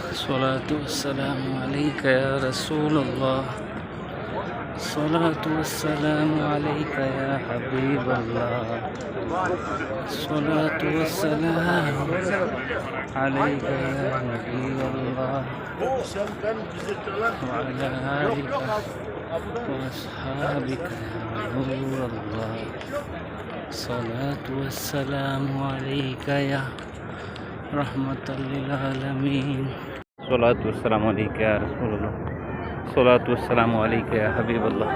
الصلاة والسلام عليك يا رسول الله. الصلاة والسلام عليك يا حبيب الله. الصلاة والسلام عليك يا نبي الله، وعلى آلك وأصحابك يا نور الله. الصلاة والسلام عليك يا رحمة للعالمين. الصلاة والسلام عليك يا رسول الله. الصلاة والسلام عليك يا حبيب الله.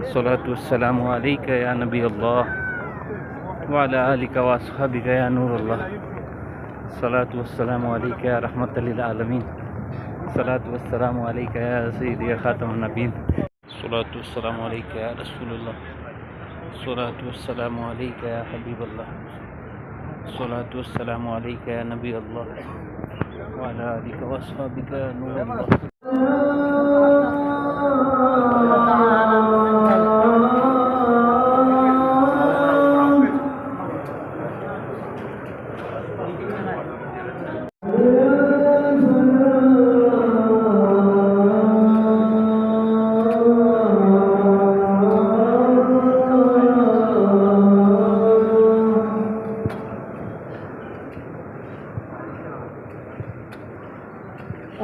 الصلاة والسلام عليك يا نبي الله، وعلى آلك وأصحابك يا نور الله. الصلاة والسلام عليك يا رحمة للعالمين. الصلاة والسلام عليك يا سيدي يا خاتم النبيين. الصلاة والسلام عليك يا رسول الله. الصلاة والسلام عليك يا حبيب الله. الصلاة والسلام عليك يا نبي الله، وعلى آلك وأصحابك يا نور الله.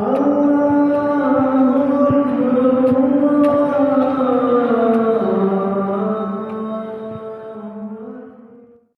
Allah